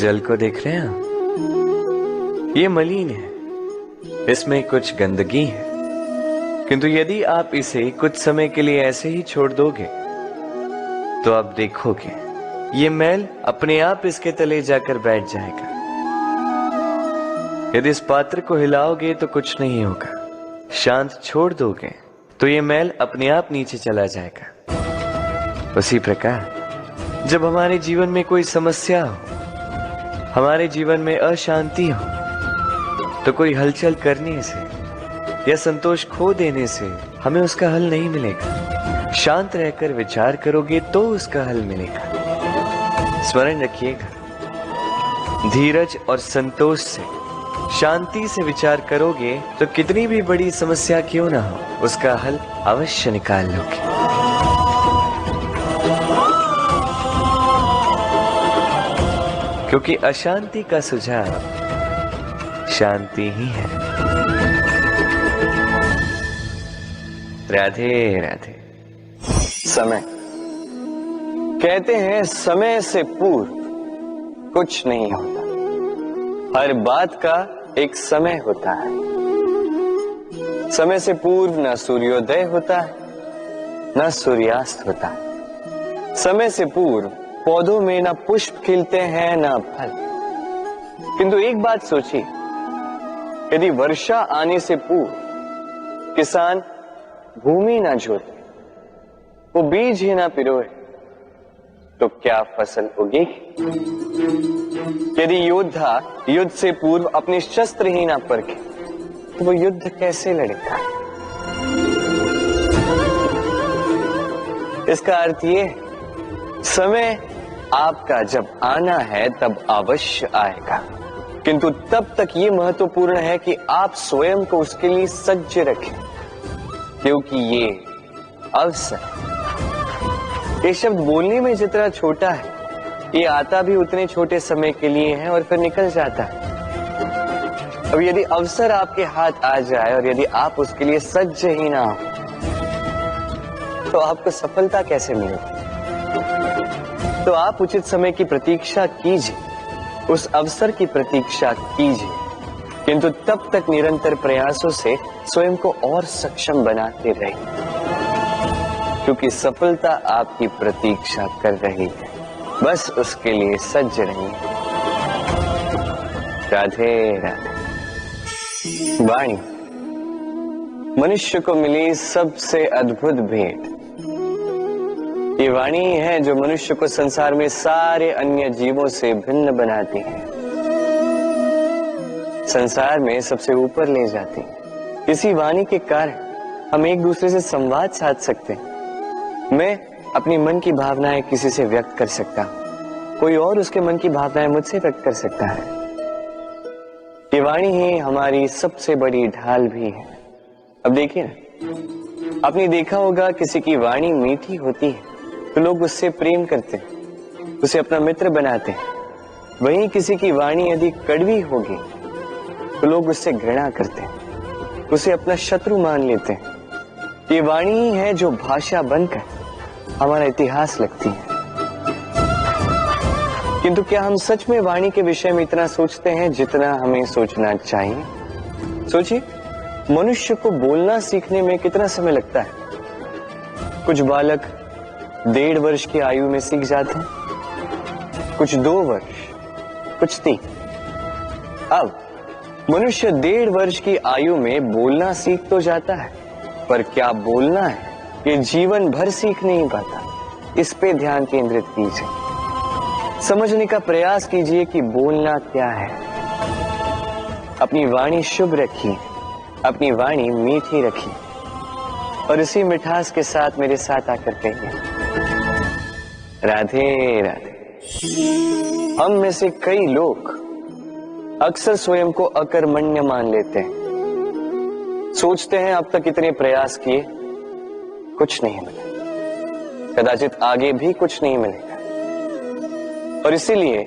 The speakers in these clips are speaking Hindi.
जल को देख रहे हैं आप? ये मलिन है, इसमें कुछ गंदगी है, किंतु यदि आप इसे कुछ समय के लिए ऐसे ही छोड़ दोगे तो आप देखोगे ये मैल अपने आप इसके तले जाकर बैठ जाएगा। यदि इस पात्र को हिलाओगे तो कुछ नहीं होगा, शांत छोड़ दोगे तो ये मैल अपने आप नीचे चला जाएगा। उसी प्रकार जब हमारे जीवन में कोई समस्या हो, हमारे जीवन में अशांति हो, तो कोई हलचल करने से या संतोष खो देने से हमें उसका हल नहीं मिलेगा। शांत रहकर विचार करोगे तो उसका हल मिलेगा। स्मरण रखिएगा, धीरज और संतोष से, शांति से विचार करोगे तो कितनी भी बड़ी समस्या क्यों ना हो, उसका हल अवश्य निकाल लोगे। क्योंकि अशांति का सुझाव शांति ही है। राधे राधे। समय, कहते हैं समय से पूर्व कुछ नहीं होता, हर बात का एक समय होता है। समय से पूर्व न सूर्योदय होता है, न सूर्यास्त होता है। समय से पूर्व पौधों में न पुष्प खिलते हैं न फल। किंतु एक बात सोचिए, यदि वर्षा आने से पूर्व किसान भूमि ना जोते, वो बीज ही ना पिरोए, तो क्या फसल उगेगी? यदि योद्धा युद्ध से पूर्व अपने शस्त्र ही ना परखे, तो वो युद्ध कैसे लड़ेगा? इसका अर्थ ये, समय आपका जब आना है तब अवश्य आएगा, किंतु तब तक ये महत्वपूर्ण है कि आप स्वयं को उसके लिए सज्ज रखें, क्योंकि ये अवसर, ये शब्द बोलने में जितना छोटा है, ये आता भी उतने छोटे समय के लिए है और फिर निकल जाता है। अब यदि अवसर आपके हाथ आ जाए और यदि आप उसके लिए सज्ज ही ना हो, तो आपको सफलता कैसे मिलेगी? तो आप उचित समय की प्रतीक्षा कीजिए, उस अवसर की प्रतीक्षा कीजिए, किंतु तब तक निरंतर प्रयासों से स्वयं को और सक्षम बनाते रहिए, क्योंकि सफलता आपकी प्रतीक्षा कर रही है। बस उसके लिए सज्ज रहिए। राधे राधे। वाणी मनुष्य को मिली सबसे अद्भुत भेंट। ये वाणी है जो मनुष्य को संसार में सारे अन्य जीवों से भिन्न बनाती है, संसार में सबसे ऊपर ले जाती है। इसी वाणी के कारण हम एक दूसरे से संवाद साध सकते हैं। मैं अपनी मन की भावनाएं किसी से व्यक्त कर सकता हूं, कोई और उसके मन की भावनाएं मुझसे व्यक्त कर सकता है। ये वाणी ही हमारी सबसे बड़ी ढाल भी है। अब देखिए ना, आपने देखा होगा किसी की वाणी मीठी होती है तो लोग उससे प्रेम करते हैं, उसे अपना मित्र बनाते हैं। वहीं किसी की वाणी यदि कड़वी होगी तो लोग उससे घृणा करते हैं, उसे अपना शत्रु मान लेते हैं। ये वाणी ही है जो भाषा बनकर हमारा इतिहास लिखती है। किंतु क्या हम सच में वाणी के विषय में इतना सोचते हैं जितना हमें सोचना चाहिए? सोचिए, मनुष्य को बोलना सीखने में कितना समय लगता है। कुछ बालक 1.5 वर्ष की आयु में सीख जाते हैं, कुछ 2 वर्ष, कुछ 3। अब मनुष्य 1.5 वर्ष की आयु में बोलना सीख तो जाता है, पर क्या बोलना है ये जीवन भर सीख नहीं पाता। इस पे ध्यान केंद्रित कीजिए, समझने का प्रयास कीजिए कि बोलना क्या है। अपनी वाणी शुभ रखिए, अपनी वाणी मीठी रखिए, और इसी मिठास के साथ मेरे साथ आकर कहिए, राधे राधे। हम में से कई लोग अक्सर स्वयं को अकर्मण्य मान लेते हैं। सोचते हैं अब तक इतने प्रयास किए, कुछ नहीं मिला, कदाचित आगे भी कुछ नहीं मिलेगा, और इसीलिए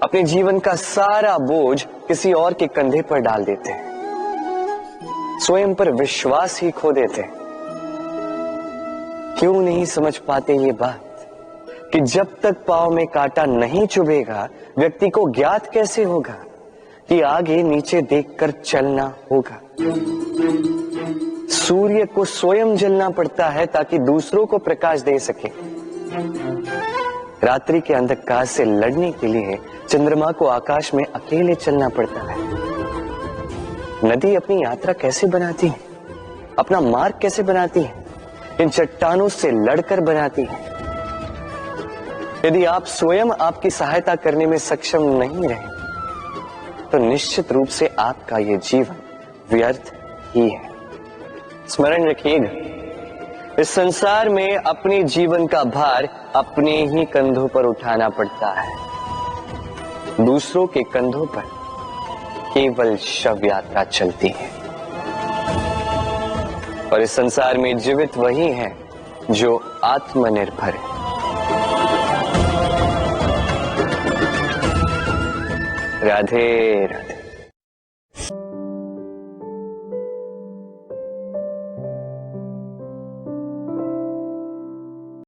अपने जीवन का सारा बोझ किसी और के कंधे पर डाल देते हैं, स्वयं पर विश्वास ही खो देते हैं। क्यों नहीं समझ पाते ये बात कि जब तक पांव में कांटा नहीं चुभेगा व्यक्ति को ज्ञात कैसे होगा कि आगे नीचे देखकर चलना होगा। सूर्य को स्वयं जलना पड़ता है ताकि दूसरों को प्रकाश दे सके। रात्रि के अंधकार से लड़ने के लिए चंद्रमा को आकाश में अकेले चलना पड़ता है। नदी अपनी यात्रा कैसे बनाती है, अपना मार्ग कैसे बनाती है? इन चट्टानों से लड़कर बनाती है। यदि आप स्वयं आपकी सहायता करने में सक्षम नहीं रहे तो निश्चित रूप से आपका यह जीवन व्यर्थ ही है। स्मरण रखिएगा, इस संसार में अपने जीवन का भार अपने ही कंधों पर उठाना पड़ता है। दूसरों के कंधों पर केवल शव यात्रा चलती है। और इस संसार में जीवित वही है जो आत्मनिर्भर है। राधे राधे।